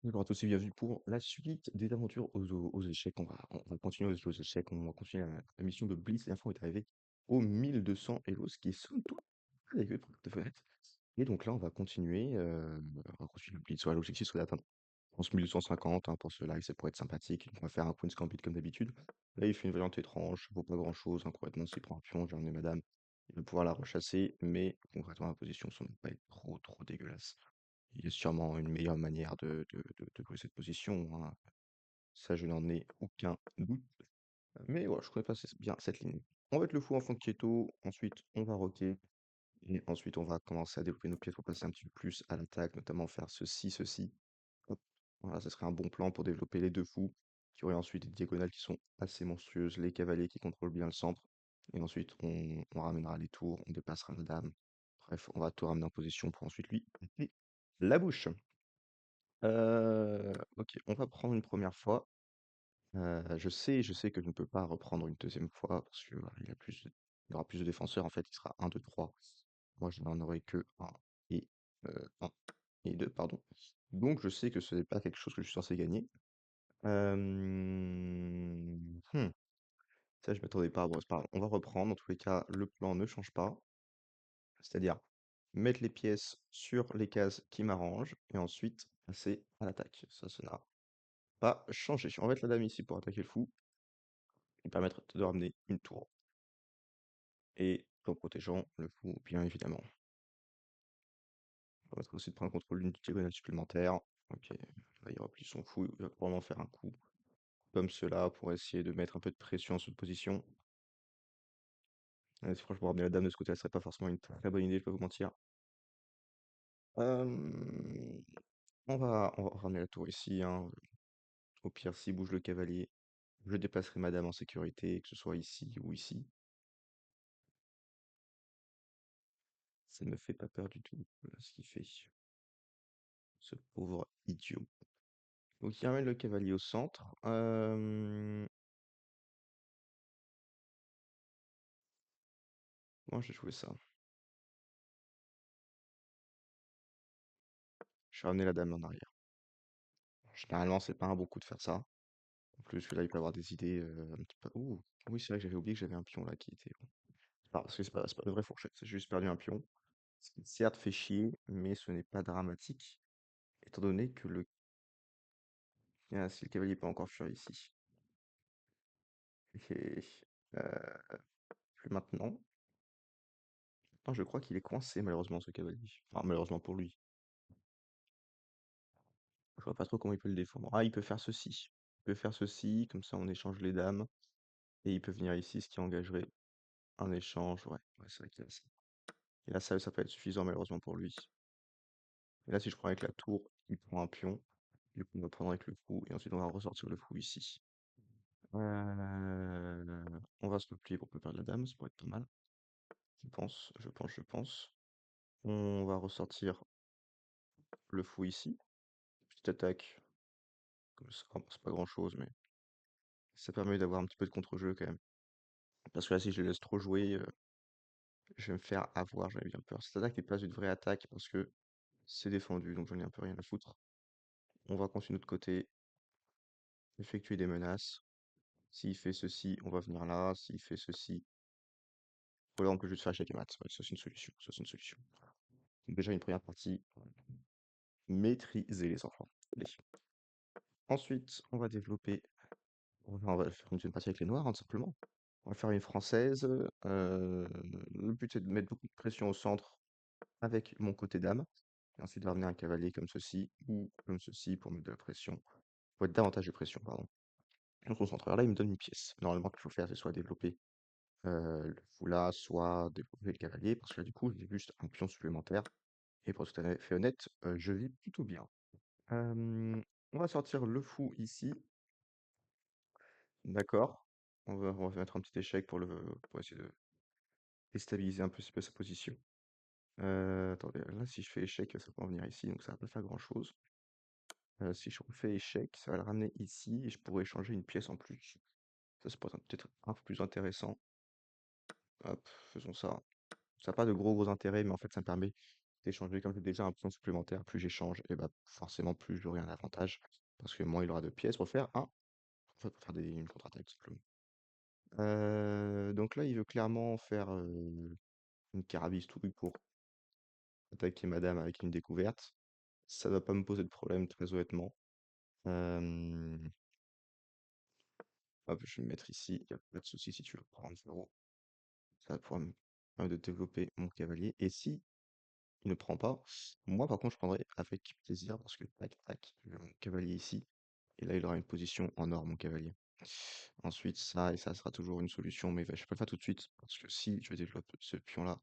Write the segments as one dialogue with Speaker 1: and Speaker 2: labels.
Speaker 1: Bonjour à tous et bienvenue pour la suite des aventures aux échecs. On va continuer aux échecs, on va continuer la mission de Blitz. La dernière fois, on est arrivé au 1200 Elo, ce qui est somme toute pas dégueu pour être honnête. Et donc là, on va continuer le Blitz. Voilà, l'objectif serait d'atteindre, je pense, 1250 hein, pour ce live, ça pourrait être sympathique. On va faire un Queen's Gambit comme d'habitude. Là, il fait une variante étrange, ça vaut pas grand-chose. Concrètement, s'il prend un pion, j'ai emmené madame, il va pouvoir la rechasser, mais concrètement, la position semble pas être trop dégueulasse. Il y a sûrement une meilleure manière de jouer cette position, hein. Ça, je n'en ai aucun doute. Mais voilà, je connais pas bien cette ligne. On va être le fou en fond de Keto, ensuite on va rocker, et ensuite on va commencer à développer nos pièces pour passer un petit peu plus à l'attaque, notamment faire ceci. Hop. Voilà, ça serait un bon plan pour développer les deux fous, qui auraient ensuite des diagonales qui sont assez monstrueuses, les cavaliers qui contrôlent bien le centre, et ensuite on ramènera les tours, on dépassera la dame. Bref, on va tout ramener en position pour ensuite lui péter la bouche. OK, on va prendre une première fois. Je sais que je ne peux pas reprendre une deuxième fois parce que, voilà, il y aura plus de défenseurs, en fait, il sera un 2 3. Moi, je n'en aurai que un et 1 et 2 pardon. Donc je sais que ce n'est pas quelque chose que je suis censé gagner. Mmh, Ça, je m'attendais pas. Bon, c'est pas grave, on va reprendre. Dans tous les cas, le plan ne change pas. C'est-à-dire mettre les pièces sur les cases qui m'arrangent et ensuite passer à l'attaque. Ça n'a pas changé. On va mettre la dame ici pour attaquer le fou et permettre de ramener une tour. Et en protégeant le fou, bien évidemment. On va permettre aussi de prendre le contrôle d'une diagonale supplémentaire. Ok, là il replie son fou, il va probablement faire un coup comme cela pour essayer de mettre un peu de pression sur cette position. Si franchement ramener la dame de ce côté, ce serait pas forcément une très bonne idée, je vais pas vous mentir. Euh, on va ramener la tour ici, hein. Au pire, s'il bouge le cavalier, je déplacerai madame en sécurité, que ce soit ici ou ici. Ça ne me fait pas peur du tout, voilà ce qu'il fait. Ce pauvre idiot. Donc il ramène le cavalier au centre. Moi j'ai joué ça. Je vais ramener la dame en arrière. Généralement, c'est pas un bon coup de faire ça. En plus, que là, il peut avoir des idées un petit peu. Ouh, oui, c'est vrai que j'avais oublié que j'avais un pion là qui était. Parce que c'est pas de vraie fourchette, c'est juste perdu un pion. Ce qui certes fait chier, mais ce n'est pas dramatique, étant donné que si le cavalier peut encore fuir ici. Et plus maintenant. Non, je crois qu'il est coincé malheureusement ce cavalier. Enfin, malheureusement pour lui. Je vois pas trop comment il peut le défendre. Ah, il peut faire ceci. Il peut faire ceci, comme ça on échange les dames. Et il peut venir ici, ce qui engagerait un échange. Ouais, ouais, c'est vrai qu'il y a ça. Et là, ça peut être suffisant malheureusement pour lui. Et là, si je prends avec la tour, il prend un pion. Du coup, on va prendre avec le fou. Et ensuite, on va ressortir le fou ici. On va se replier pour pas perdre la dame, ça pourrait être pas mal. Je pense. On va ressortir le fou ici. Petite attaque. Comme ça, c'est pas grand-chose, mais ça permet d'avoir un petit peu de contre-jeu quand même. Parce que là, si je les laisse trop jouer, je vais me faire avoir, j'en ai bien peur. Cette attaque n'est pas une vraie attaque parce que c'est défendu, donc j'en ai un peu rien à foutre. On va continuer de l'autre côté, effectuer des menaces. S'il fait ceci, on va venir là. S'il fait ceci, voilà, on peut juste faire échec et mat. Ouais, ça, c'est une solution. Ça, c'est une solution. Donc, déjà, une première partie, maîtriser les enfants. Allez. Ensuite, on va développer. On va faire une deuxième partie avec les noirs, hein, tout simplement. On va faire une française. Le but, c'est de mettre beaucoup de pression au centre avec mon côté dame. Et ensuite, de ramener un cavalier comme ceci ou comme ceci pour mettre de la pression. Pour mettre davantage de pression, pardon. Donc, au centre. Alors là, il me donne une pièce. Normalement, ce qu'il faut faire, c'est soit développer le foulard, soit développer le cavalier, parce que là, du coup, j'ai juste un pion supplémentaire. Et pour être tout à fait honnête, je vis plutôt bien. On va sortir le fou ici. D'accord. On va mettre un petit échec pour essayer de déstabiliser un peu sa position. Attendez, là, si je fais échec, ça peut en venir ici, donc ça va pas faire grand-chose. Si je refais échec, ça va le ramener ici, et je pourrais échanger une pièce en plus. Ça pourrait être peut-être un peu plus intéressant. Hop, faisons ça. Ça n'a pas de gros intérêts, mais en fait, ça me permet d'échanger. Comme j'ai déjà un pion supplémentaire, plus j'échange, et bah forcément plus j'aurai un avantage. Parce que moins il aura de pièces pour faire pour faire une contre-attaque, simplement. Donc là, il veut clairement faire une carabistouille pour attaquer madame avec une découverte. Ça va pas me poser de problème, très honnêtement. Euh, Hop, je vais me mettre ici, il n'y a pas de souci si tu veux prendre 0. Ça va pouvoir me permettre de développer mon cavalier. Et si il ne prend pas, moi par contre je prendrai avec plaisir parce que tac tac, j'ai mon cavalier ici. Et là il aura une position en or, mon cavalier. Ensuite ça, et ça sera toujours une solution, mais je peux pas le faire tout de suite parce que si je développe ce pion-là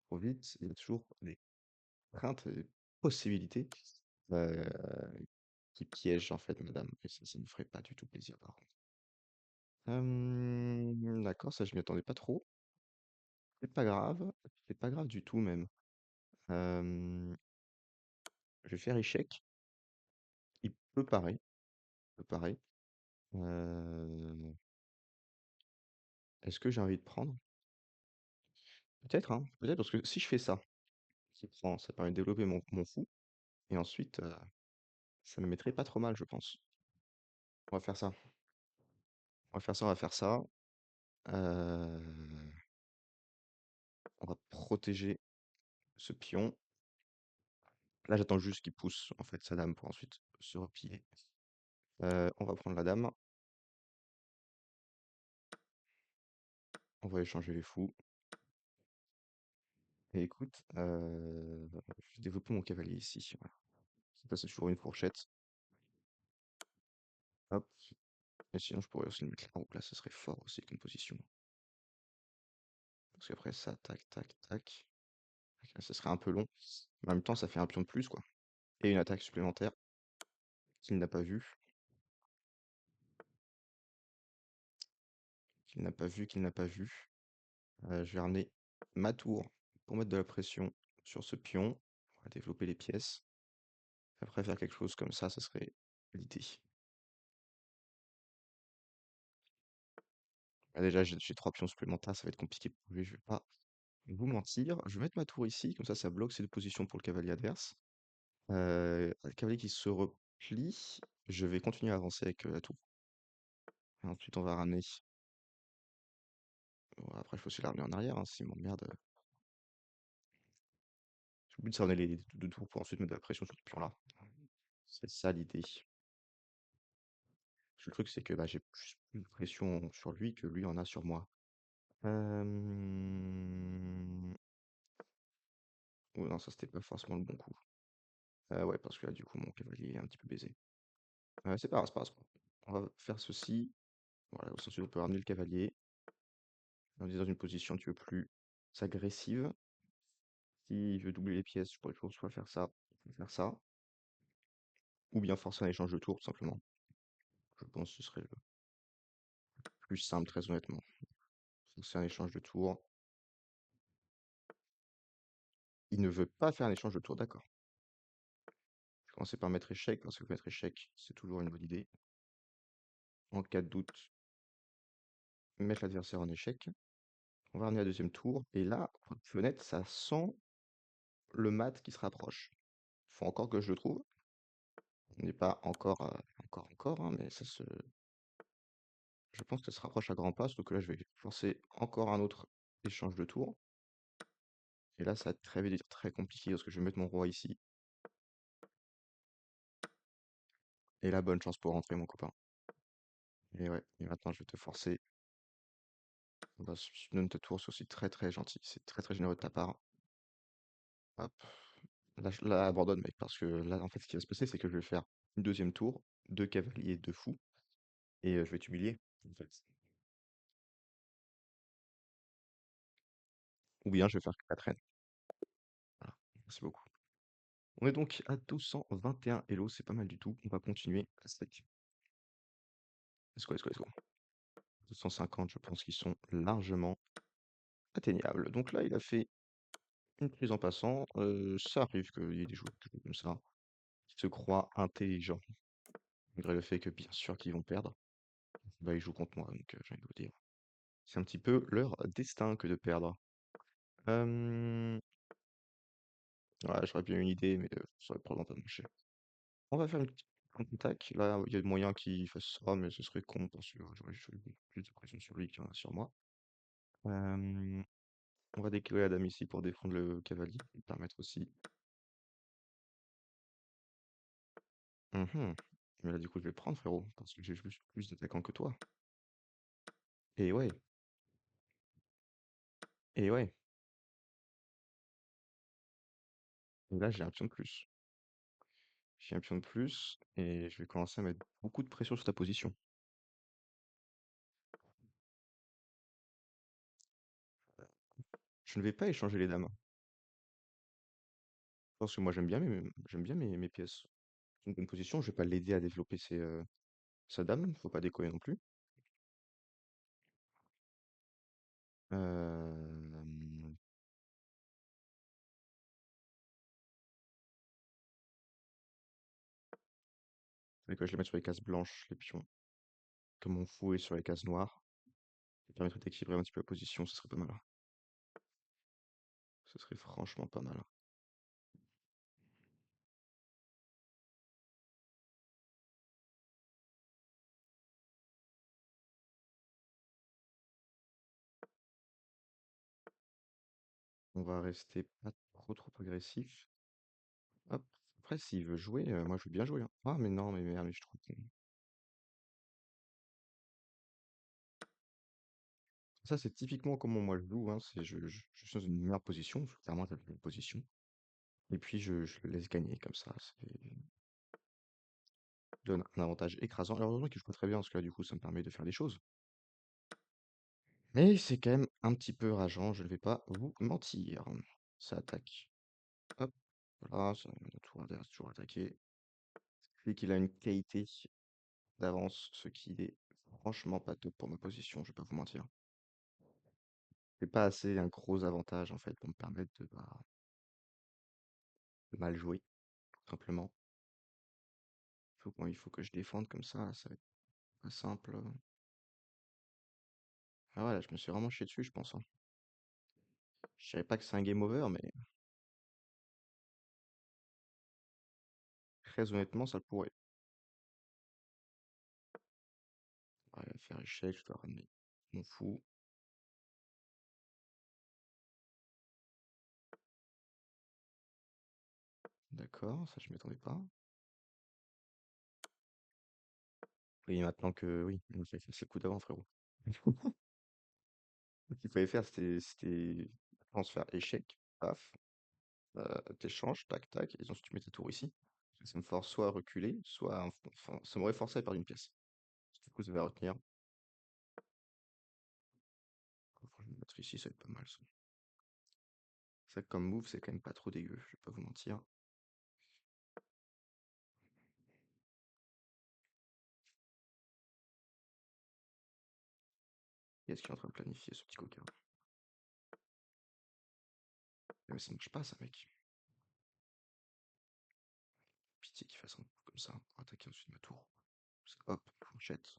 Speaker 1: trop vite, il y a toujours des craintes et possibilités euh, qui piègent en fait madame. Et ça me ferait pas du tout plaisir par contre. D'accord, ça je m'y attendais pas trop. C'est pas grave du tout même. Euh, je vais faire échec. Il peut parer. Euh, Est-ce que j'ai envie de prendre? Peut-être, hein. Peut-être parce que si je fais ça, ça permet de développer mon fou. Et ensuite, ça me mettrait pas trop mal, je pense. On va faire ça. On va faire ça, on va faire ça. Euh, on va protéger ce pion. Là, j'attends juste qu'il pousse en fait sa dame pour ensuite se replier. On va prendre la dame. On va échanger les fous. Et écoute, je vais développer mon cavalier ici. Voilà. Ça, c'est toujours une fourchette. Hop. Et sinon, je pourrais aussi le mettre là. Oh, là, ça serait fort aussi comme position. Parce qu'après ça, tac, tac, tac. Là, ça serait un peu long. Mais en même temps, ça fait un pion de plus, quoi. Et une attaque supplémentaire qu'il n'a pas vu. Qu'il n'a pas vu, qu'il n'a pas vu. Je vais ramener ma tour pour mettre de la pression sur ce pion. On va développer les pièces. Après, faire quelque chose comme ça serait l'idée. Ah, déjà, j'ai 3 pions supplémentaires, ça va être compliqué pour lui. Je vais pas vous mentir. Je vais mettre ma tour ici, comme ça bloque ces 2 positions pour le cavalier adverse. Le cavalier qui se replie, je vais continuer à avancer avec, la tour. Et ensuite on va ramener bon après il faut aussi la ramener en arrière, hein, s'il m'emmerde, le but c'est de ramener les 2 tours pour ensuite mettre de la pression sur ce pion-là. C'est ça l'idée. Parce que le truc c'est que, bah, j'ai plus de pression sur lui que lui en a sur moi. Hem, oh non, ça c'était pas forcément le bon coup. Ouais, parce que là du coup mon cavalier est un petit peu baisé. C'est pas grave, c'est pas grave, c'est pas grave. On va faire ceci. Voilà, ensuite on peut ramener le cavalier. On est dans une position un petit peu plus agressive. Si je veux doubler les pièces, je pourrais toujours soit faire ça, ou bien forcer un échange de tours, tout simplement. Je pense que ce serait le plus simple, très honnêtement. Forcer un échange de tours. Il ne veut pas faire un échange de tours, d'accord. Je vais commencer par mettre échec, parce que mettre échec, c'est toujours une bonne idée. En cas de doute, mettre l'adversaire en échec. On va ramener la deuxième tour, et là, fenêtre, ça sent le mat qui se rapproche. Faut encore que je le trouve. On n'est pas encore, hein, mais je pense que ça se rapproche à grands pas, donc là je vais forcer encore un autre échange de tours. Et là ça va être très vite être très compliqué parce que je vais mettre mon roi ici. Et là bonne chance pour rentrer mon copain. Et ouais, et maintenant je vais te forcer. Bah, si tu me donnes ta tour, c'est aussi très très gentil. C'est très très généreux de ta part. Hop. Là, abandonne mec, parce que là en fait ce qui va se passer c'est que je vais faire une deuxième tour, 2 cavaliers, 2 fous, et je vais t'humilier en fait. Ou bien je vais faire 4 reines. Voilà. Merci beaucoup. On est donc à 221 Hello, c'est pas mal du tout. On va continuer. Let's go, let's go, let's go. 250, je pense qu'ils sont largement atteignables. Donc là, il a fait une prise en passant. Ça arrive qu'il y ait des joueurs qui jouent comme ça, qui se croient intelligents, malgré le fait que bien sûr qu'ils vont perdre. Bah, ils jouent contre moi, donc j'ai envie de vous dire. C'est un petit peu leur destin que de perdre. Euh, Ouais, j'aurais bien une idée, mais ça va probablement pas marcher. On va faire une petite contre-attaque. Là, il y a moyen qu'il fasse ça, mais ce serait con parce que j'aurais plus de pression sur lui qu'il y en a sur moi. Euh, on va déclarer la dame ici pour défendre le cavalier, et permettre aussi. Mhm. Mais là, du coup, je vais le prendre, frérot, parce que j'ai plus d'attaquants que toi. Et ouais, et ouais. Et là, j'ai un pion de plus. J'ai un pion de plus, et je vais commencer à mettre beaucoup de pression sur ta position. Je ne vais pas échanger les dames. Parce que moi, j'aime bien mes pièces. C'est une bonne position, je vais pas l'aider à développer sa dame, faut pas déconner non plus. Euh, et que je les mette sur les cases blanches, les pions, comme mon fou est sur les cases noires. Ça permettrait d'équilibrer un petit peu la position, ce serait pas mal. Ce serait franchement pas mal. On va rester pas trop agressif. Hop. Après, s'il veut jouer, moi je veux bien jouer, hein. Ah, mais non, mais merde, mais je trouve que ça, c'est typiquement comment moi je joue, hein. Je suis dans une meilleure position, parce que clairement, j'avais une position. Et puis, je le laisse gagner comme ça. Donne un avantage écrasant. Alors, heureusement qu'il joue pas très bien, parce que là, du coup, ça me permet de faire des choses. Mais c'est quand même un petit peu rageant, je ne vais pas vous mentir. Ça attaque. Hop. Voilà, ça va toujours attaquer. Vu qu'il a une qualité d'avance, ce qui est franchement pas top pour ma position, je vais pas vous mentir. C'est pas assez un gros avantage en fait pour me permettre de mal jouer, tout simplement. Il faut que je défende comme ça va être pas simple. Ah ouais, là, je me suis vraiment chié dessus, je pense, hein. Je dirais pas que c'est un game over, mais très honnêtement, ça le pourrait. Ouais, faire échec, je dois ramener mon fou. D'accord, ça je m'y attendais pas. Oui, maintenant que oui, il fallait faire le coup d'avant, frérot. Ce qu'il fallait faire, c'était transfert échec, paf, t'échanges, tac, tac, et ensuite tu mets ta tour ici. Ça me force soit à reculer, soit enfin, ça m'aurait forcé à perdre une pièce. Du coup, ça va retenir. Faut que je vais me mettre ici, ça va être pas mal ça. Ça comme move, c'est quand même pas trop dégueu, je vais pas vous mentir. Qu'est-ce qu'il est en train de planifier, ce petit coquin? Mais ça marche pas, ça, mec. Pitié qu'il fasse un coup comme ça pour attaquer au-dessus de ma tour. Hop, fourchette.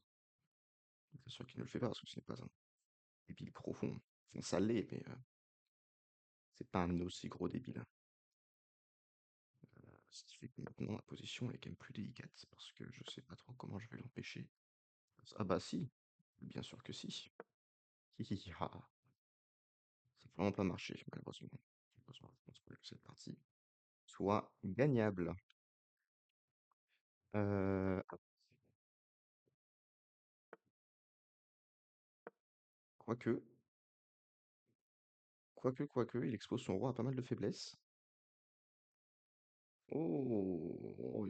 Speaker 1: C'est sûr qu'il ne le fait pas parce que ce n'est pas un débile profond. Enfin, ça l'est, mais c'est pas un aussi gros débile. Ce qui fait que maintenant la position elle est quand même plus délicate parce que je sais pas trop comment je vais l'empêcher. Ah bah si, bien sûr que si. Hi hi hi, ha. Ça n'a vraiment pas marché, malheureusement. Malheureusement, je pense pas que cette partie soit gagnable. Ah, quoique, quoique, il expose son roi à pas mal de faiblesses. Oh, oh, oh,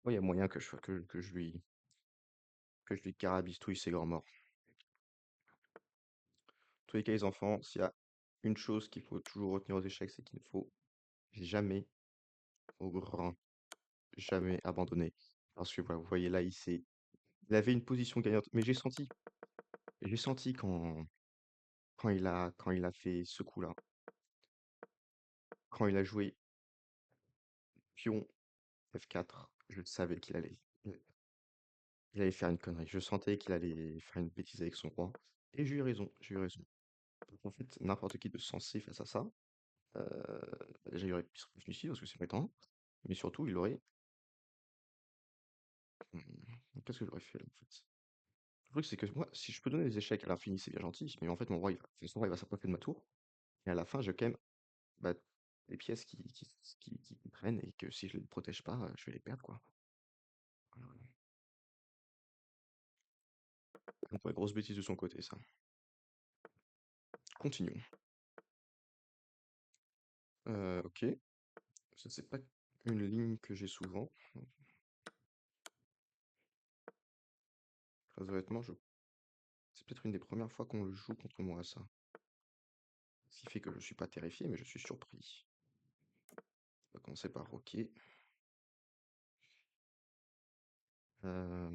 Speaker 1: il y a moyen que je lui carabistouille ses grands morts. En tous les cas, les enfants, s'il y a une chose qu'il faut toujours retenir aux échecs, c'est qu'il ne faut jamais, au grand jamais abandonner. Parce que voilà, vous voyez là, il avait une position gagnante. Mais j'ai senti quand il a fait ce coup-là, quand il a joué pion F4, je savais il allait faire une connerie. Je sentais qu'il allait faire une bêtise avec son roi. Et j'ai eu raison, j'ai eu raison. En fait, n'importe qui de sensé face à ça. Déjà, il aurait pu se réfugier parce que c'est méchant, mais surtout, il aurait. Qu'est-ce que j'aurais fait là, en fait? Le truc, c'est que moi, si je peux donner des échecs à l'infini, c'est bien gentil, mais en fait, mon roi, son roi, il va s'approcher de ma tour, et à la fin, j'ai quand même bah, des pièces qui prennent, et que si je les protège pas, je vais les perdre, quoi. Voilà, voilà. Donc, ouais, grosse bêtise de son côté, ça. Continuons. Ok. Ça, c'est pas une ligne que j'ai souvent. Très honnêtement, c'est peut-être une des premières fois qu'on le joue contre moi, ça. Ce qui fait que je suis pas terrifié, mais je suis surpris. On va commencer par OK. On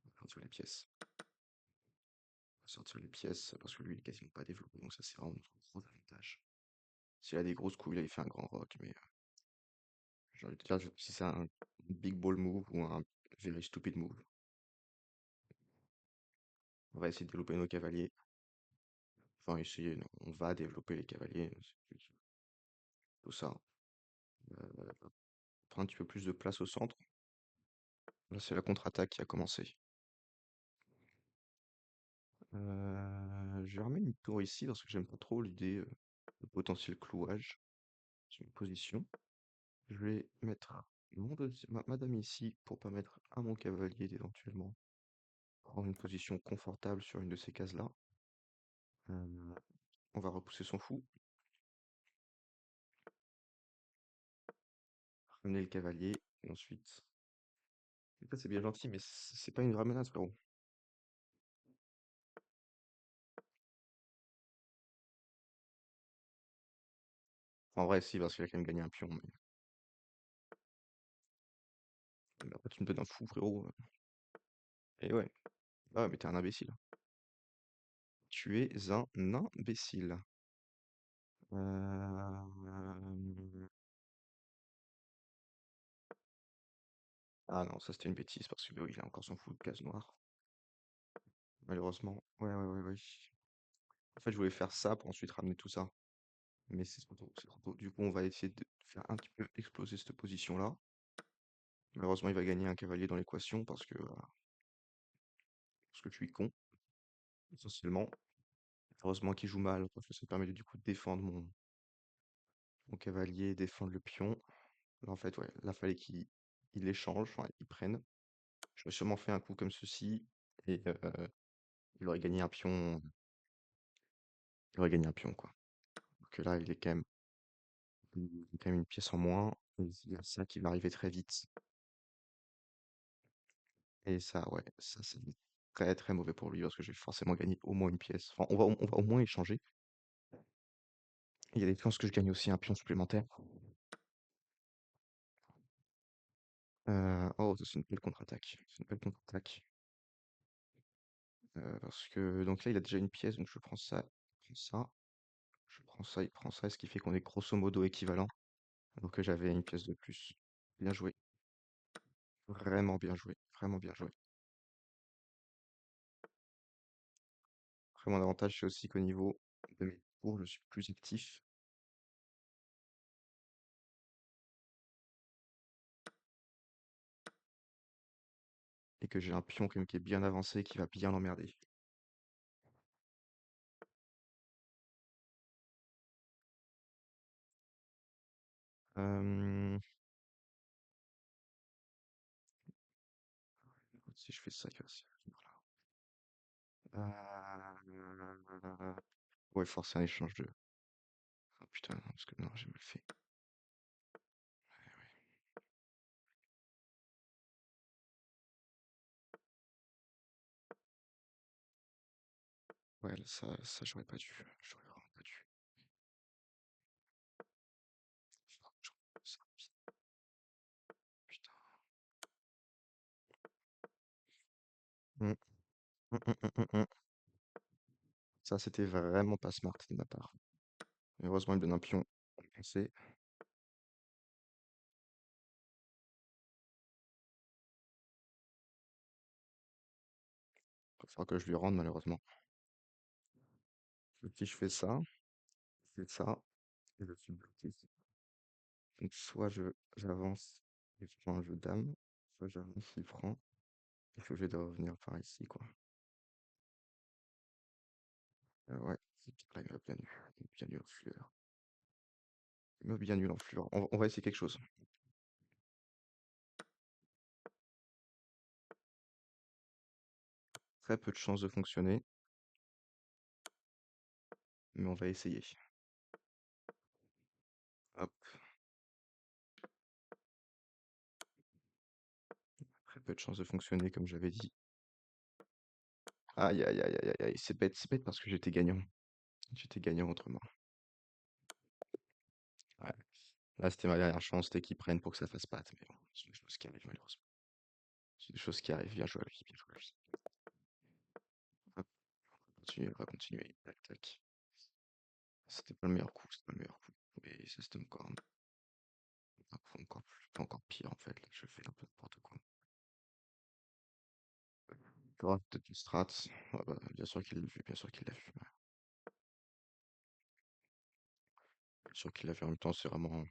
Speaker 1: va sortir les pièces. On va sortir les pièces parce que lui, il est quasiment pas développé, donc ça, c'est vraiment un gros avantage. S'il a des grosses couilles, là, il fait un grand rock, mais j'ai envie de dire, si c'est un big ball move ou un very stupid move, on va essayer de développer nos cavaliers. Enfin, essayer, non, on va développer les cavaliers, c'est tout ça. Prendre un petit peu plus de place au centre. Là, c'est la contre-attaque qui a commencé. Je vais remettre une tour ici parce que j'aime pas trop l'idée de potentiel clouage sur une position. Je vais mettre ma dame ici pour permettre à mon cavalier d'éventuellement prendre une position confortable sur une de ces cases-là. Euh, on va repousser son fou, ramener le cavalier, et ensuite. Ça, c'est bien gentil, mais c'est pas une vraie menace, frérot. En vrai, si, parce qu'il a quand même gagné un pion, mais après, tu me donnes un fou, frérot. Et ouais. Ah, mais t'es un imbécile. Tu es un imbécile. Euh, Ah non, ça c'était une bêtise parce que il a encore son fou de case noire. Malheureusement. Ouais, ouais, ouais, ouais. En fait, je voulais faire ça pour ensuite ramener tout ça. Mais c'est trop tôt, c'est trop tôt. Du coup, on va essayer de faire un petit peu exploser cette position-là. Malheureusement, il va gagner un cavalier dans l'équation parce que je suis con, essentiellement. Heureusement qu'il joue mal, parce que ça me permet du coup de défendre mon cavalier, défendre le pion. Là, en fait, ouais, là, fallait qu'il échange, enfin, il prenne. J'aurais sûrement fait un coup comme ceci, et il aurait gagné un pion, il aurait gagné un pion, quoi. Donc là, il a quand même une pièce en moins, et il y a ça qui va arriver très vite. Et ça, ouais, ça, c'est très très mauvais pour lui, parce que je vais forcément gagner au moins une pièce. Enfin, on va au moins échanger. Il y a des chances que je gagne aussi un pion supplémentaire. Oh, ça, c'est une belle contre-attaque. C'est une belle contre-attaque. Parce que, donc là, il a déjà une pièce, donc je prends ça, je prends ça, je prends ça, il prend ça, ce qui fait qu'on est grosso modo équivalent. Donc j'avais une pièce de plus. Bien joué. Vraiment bien joué. Vraiment bien joué. Après, mon avantage, c'est aussi qu'au niveau de mes tours, je suis plus actif et que j'ai un pion quand même qui est bien avancé, qui va bien l'emmerder. Euh, Si je fais ça, il va ouais, forcer un échange de. Oh putain, non, parce que non, j'ai mal fait. Ouais, là, ça j'aurais pas dû. J'aurais vraiment pas dû. Faut que je reprenne ça vite. Putain. Hum, hum. Ça, c'était vraiment pas smart de ma part. Heureusement, il me donne un pion. C'est. Il va falloir que je lui rende, malheureusement. Si je fais ça. C'est ça, et je suis bloqué. Donc soit j'avance et je prends un jeu dame, soit j'avance, il prend, il faut que je dois revenir par ici, quoi. Ouais, là, il m'a bien eu en fleur. Il m'a bien eu en fleur. On va essayer quelque chose. Très peu de chances de fonctionner, mais on va essayer. Hop, très peu de chances de fonctionner, comme j'avais dit. Aïe, aïe, aïe, aïe, aïe, c'est bête parce que j'étais gagnant. J'étais gagnant autrement. Ouais. Là, c'était ma dernière chance, c'était qu'ils prennent pour que ça fasse patte, mais bon, c'est des choses qui arrivent malheureusement. C'est des choses qui arrivent, bien joué à lui, bien joué à lui. Hop, on va continuer. Tac, tac. C'était pas le meilleur coup, c'était pas le meilleur coup. Mais ça, c'était encore pire en fait. Là, je fais un peu n'importe quoi. Il y aura peut-être une strat. Ah bah, bien sûr qu'il l'a vu, bien sûr qu'il l'a vu. Ouais. Bien sûr qu'il l'a vu en même temps, c'est vraiment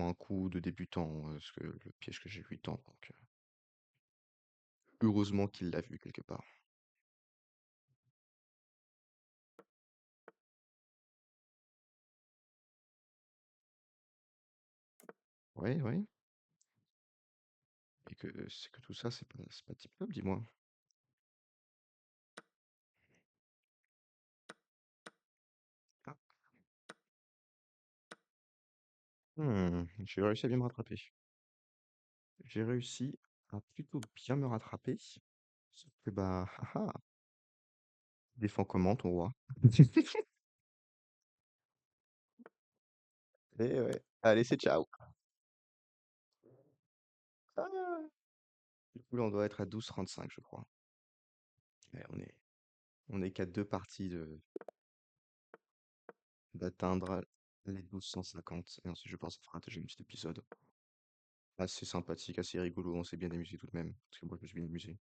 Speaker 1: un coup de débutant, parce que le piège que j'ai 8 ans, donc heureusement qu'il l'a vu quelque part. Ouais, ouais. Et que c'est que tout ça, c'est pas tip top, dis-moi. Ah. J'ai réussi à bien me rattraper. J'ai réussi à plutôt bien me rattraper. Sauf que bah, défends comment ton roi? Et ouais. Allez, c'est ciao. Ah. Du coup, là, on doit être à 12,35, je crois. Ouais, on est qu'à deux parties d'atteindre les 1250. Et ensuite, je pense que ça fera un deuxième petit épisode. Assez sympathique, assez rigolo. On s'est bien amusé tout de même. Parce que moi, je me suis bien amusé.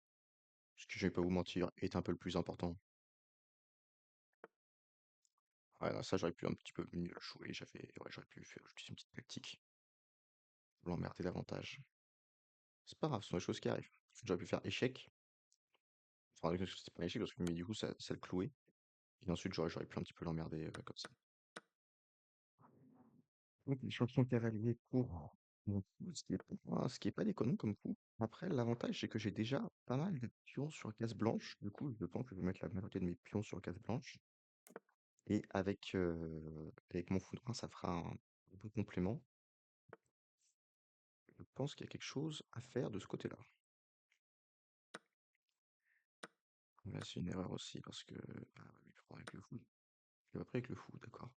Speaker 1: Ce que je vais pas vous mentir est un peu le plus important. Ouais, non, ça, j'aurais pu un petit peu mieux le jouer. J'aurais pu faire juste une petite tactique pour l'emmerder davantage. C'est pas grave, ce sont des choses qui arrivent. J'aurais pu faire échec. Enfin, c'était pas un échec parce que mais du coup, ça le clouait. Et ensuite, j'aurais pu un petit peu l'emmerder comme ça. Donc, les champions cavaliers pour mon coup, ce qui est pas déconnant comme coup. Après, l'avantage, c'est que j'ai déjà pas mal de pions sur case blanche. Du coup, je pense que je vais mettre la majorité de mes pions sur case blanche. Et avec mon fou noir, ça fera un bon complément. Je pense qu'il y a quelque chose à faire de ce côté-là. Là, c'est une erreur aussi parce que. Ah oui, il faut prendre avec le fou. Je vais après avec le fou, d'accord.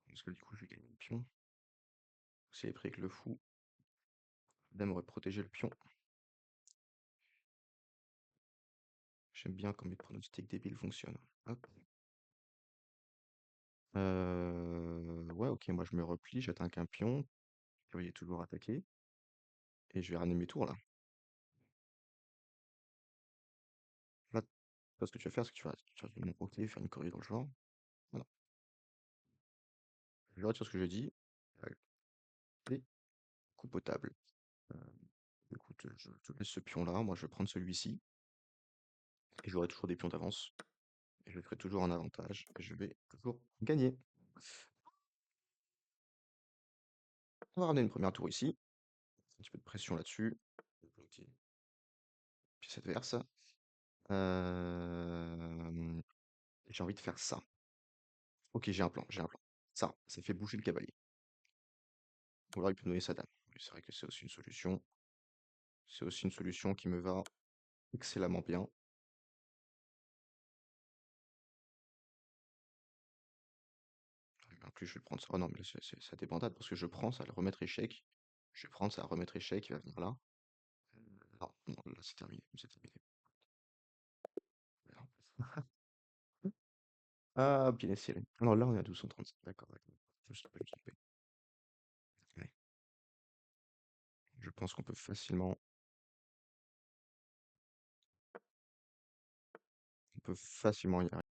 Speaker 1: Parce que du coup, je vais gagner le pion. Si elle est pris avec le fou, dame aurait protégé le pion. J'aime bien quand mes pronostics débiles fonctionnent. Hop. Ouais, ok, moi je me replie, j'attaque un pion. Le cavalier est toujours attaqué. Et je vais ramener mes tours là. Là, toi, ce que tu vas faire, c'est que tu vas mon côté, faire une corrida dans le genre. Voilà. Je retire ce que j'ai dit. Et coup potable. Euh, Écoute, je te laisse ce pion-là. Moi, je vais prendre celui-ci. Et j'aurai toujours des pions d'avance. Et je ferai toujours un avantage. Et je vais toujours gagner. On va ramener une première tour ici. Un petit peu de pression là-dessus. Bloquer. Pièce adverse. J'ai envie de faire ça. Ok, j'ai un plan, j'ai un plan. Ça fait bouger le cavalier. Ou alors il peut me donner sa dame. Mais c'est vrai que c'est aussi une solution. C'est aussi une solution qui me va excellemment bien. En plus, je vais le prendre ça. Oh non, mais là, ça débandade parce que je prends ça, le remettre échec. Je vais prendre ça, remettre échec, il va venir là. Non, non, là c'est terminé, c'est terminé. Non. Ah, bien essayé. Non, là on est à 1235. D'accord, d'accord. Je me suis pas trompé. Ouais. Je pense on peut facilement y arriver.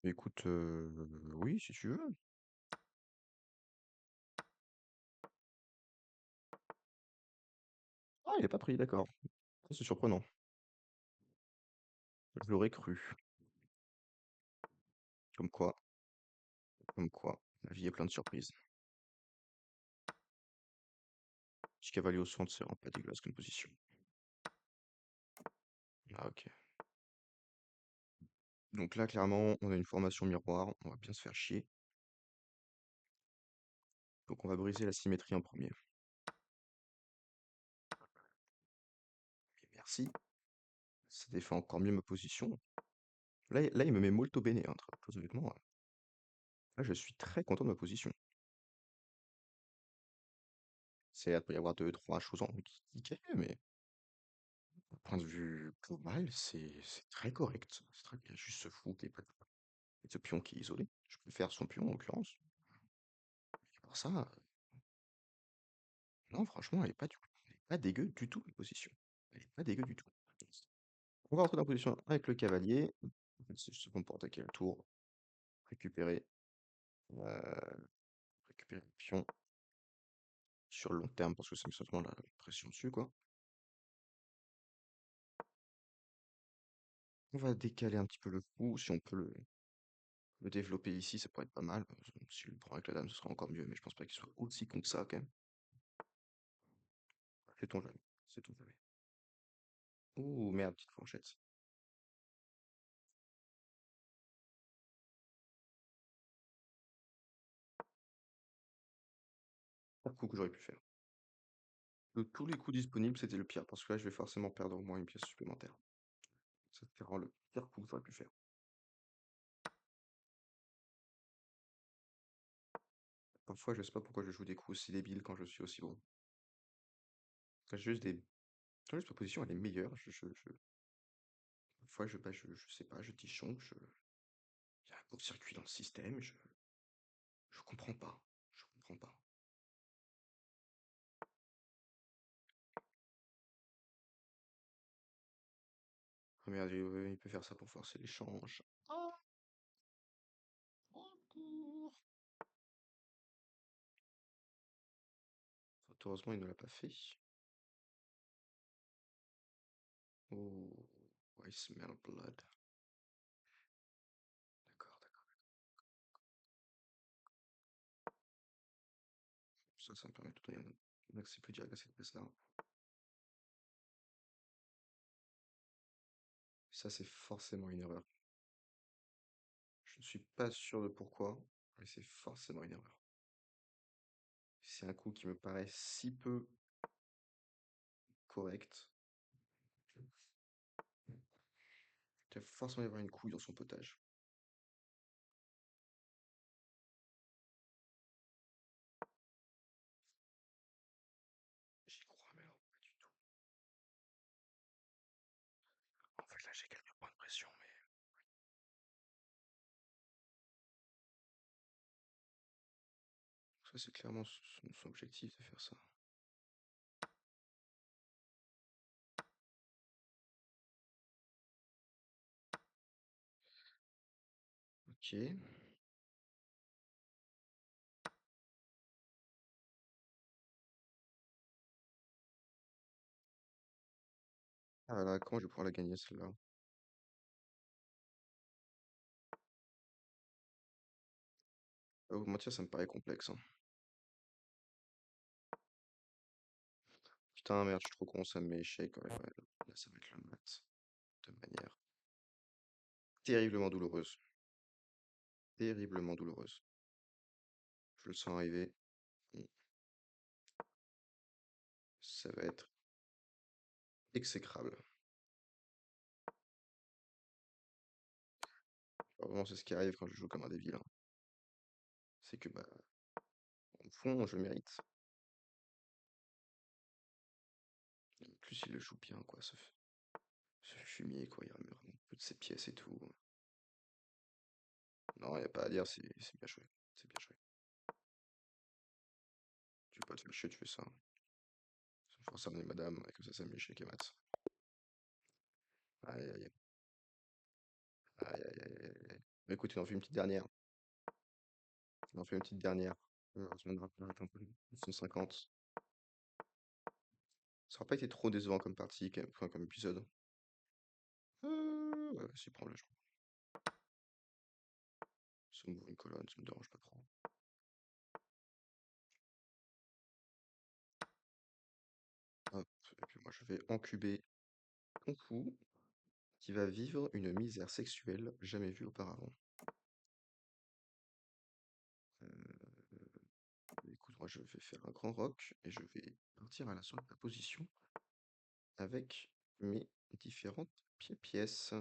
Speaker 1: Écoute, oui, si tu veux. Ah, il est pas pris, d'accord. Ça, c'est surprenant. Je l'aurais cru. Comme quoi, comme quoi, la vie est pleine de surprises. Petit cavalier au centre, c'est vraiment pas dégueulasse comme position. Ah, ok. Donc là, clairement, on a une formation miroir, on va bien se faire chier. Donc on va briser la symétrie en premier. Et merci, ça défend encore mieux ma position. Là, il me met molto bene, hein, très honnêtement. Là, je suis très content de ma position. C'est, il peut y avoir deux, trois choses qui calent, mais d'un point de vue global, c'est très correct. C'est très bien. Juste ce fou qui est pas et ce pion qui est isolé. Je préfère son pion en l'occurrence. Alors ça, non, franchement, elle est pas dégueu du tout, la position. Elle est pas dégueu du tout. On va rentrer dans la position avec le cavalier. C'est juste pour attaquer le tour. Récupérer, euh, récupérer le pion sur le long terme parce que ça met simplement la pression dessus, quoi. On va décaler un petit peu le coup. Si on peut le développer ici, ça pourrait être pas mal. Si je le prends avec la dame, ce sera encore mieux, mais je pense pas qu'il soit aussi con que ça, quand même. Sait-on jamais. Sait-on jamais. Ouh, merde, petite fourchette. Pas le coup que j'aurais pu faire. De tous les coups disponibles, c'était le pire, parce que là, je vais forcément perdre au moins une pièce supplémentaire. Ça te rend le pire coup que j'aurais pu faire. Parfois, je sais pas pourquoi je joue des coups aussi débiles quand je suis aussi bon. Quand j'ai juste des... Quand juste ma position, elle est meilleure. Parfois, je sais pas, je tichonne, il y a un court-circuit dans le système, je comprends pas. Je comprends pas. Ah merde, il peut faire ça pour forcer l'échange. Oh, au secours. Heureusement, il ne l'a pas fait. Oh, I smell blood. D'accord, d'accord. Ça me permet de donner un accès plus direct à cette pièce-là. Ça, c'est forcément une erreur. Je ne suis pas sûr de pourquoi, mais c'est forcément une erreur. C'est un coup qui me paraît si peu correct. Il doit forcément y avoir une couille dans son potage. J'y crois, mais alors pas du tout. En fait, là, j'ai quelques points de pression, mais ça, c'est clairement son objectif de faire ça. Ok. Ah là, comment je vais pouvoir la gagner celle-là? Pas vous mentir, ça me paraît complexe, hein. Putain, merde, je suis trop con, ça me met échec. Ouais, ouais, là, ça va être le mat. De manière terriblement douloureuse. Terriblement douloureuse. Je le sens arriver. Bon, ça va être exécrable. Alors, vraiment, c'est ce qui arrive quand je joue comme un débile, hein. C'est que, bah, au fond, je le mérite. En plus, il le joue bien, quoi, ce fumier, quoi. Il remet vraiment toutes ses pièces et tout. Non, y a pas à dire, c'est bien joué. C'est bien joué. Tu veux pas te faire chier, tu fais ça. Sans force amener madame, et comme ça met échec et maths. Aïe, aïe, aïe. Aïe, aïe, aïe, aïe, aïe. Bah, écoute, il en fait une petite dernière. Il en fait une petite dernière. Je viens de rappeler, attends, 150. Ça aura pas été trop décevant comme partie, enfin, comme épisode. Ouais, vas-y, prends-le, je crois. Ça m'ouvre une colonne, ça me dérange pas trop. Hop, et puis moi je vais encuber ton fou qui va vivre une misère sexuelle jamais vue auparavant. Écoute, moi je vais faire un grand rock et je vais partir à la sur la position avec mes différentes pièces.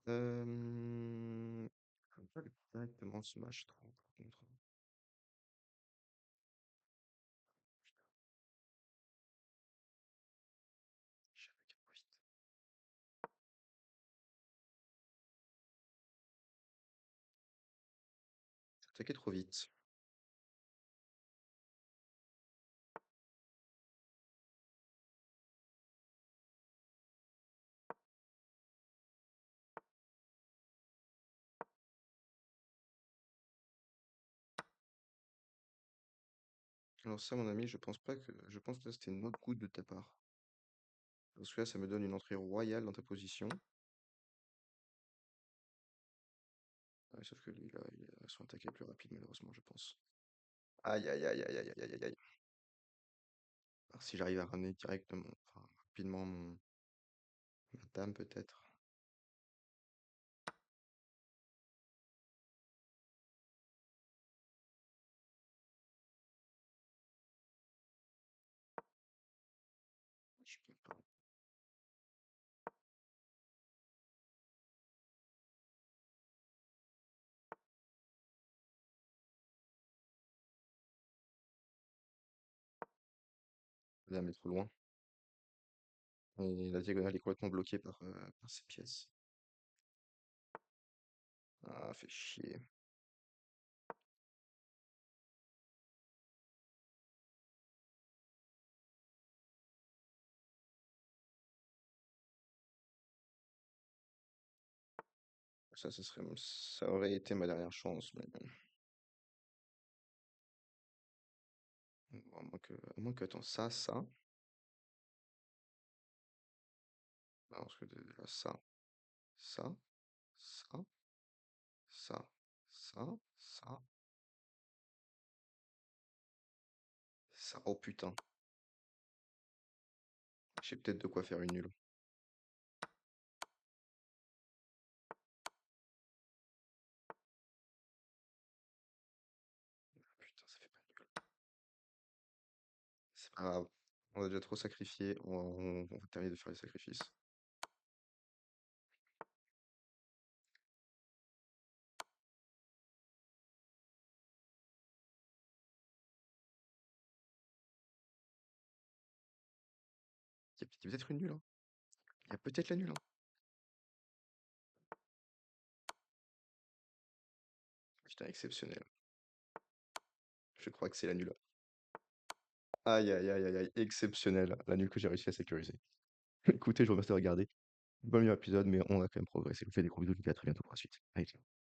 Speaker 1: Je vais pas aller directement smash 3 par contre. J'avais qu'à pas vite. J'ai attaqué trop vite. Alors ça mon ami, je pense que c'était une autre goutte de ta part. Parce que là ça me donne une entrée royale dans ta position. Ouais, sauf que lui là, il a son attaque est plus rapide malheureusement je pense. Aïe aïe aïe aïe aïe aïe aïe aïe. Alors si j'arrive à ramener directement, enfin rapidement ma dame peut-être. Je peux pas. La dame est trop loin. Et la diagonale est complètement bloquée par ces pièces. Ah, fait chier. Ça aurait été ma dernière chance, mais bon. Bon, à moins que, attends, ça. Ah, parce que déjà, ça, ça, ça, ça. Oh putain. J'ai peut-être de quoi faire une nulle. Putain, ça fait pas nul. C'est pas grave. On a déjà trop sacrifié. On va terminer de faire les sacrifices. Il y a peut-être une nulle, hein. Il y a peut-être la nulle, hein. Putain, exceptionnel. Je crois que c'est la nulle. Aïe, aïe, aïe, aïe, aïe, exceptionnel. La nulle que j'ai réussi à sécuriser. Écoutez, je vous remercie de regarder. Pas le meilleur épisode, mais on a quand même progressé. Je vous fais des gros bisous, je vous dis à très bientôt pour la suite. Allez, ciao.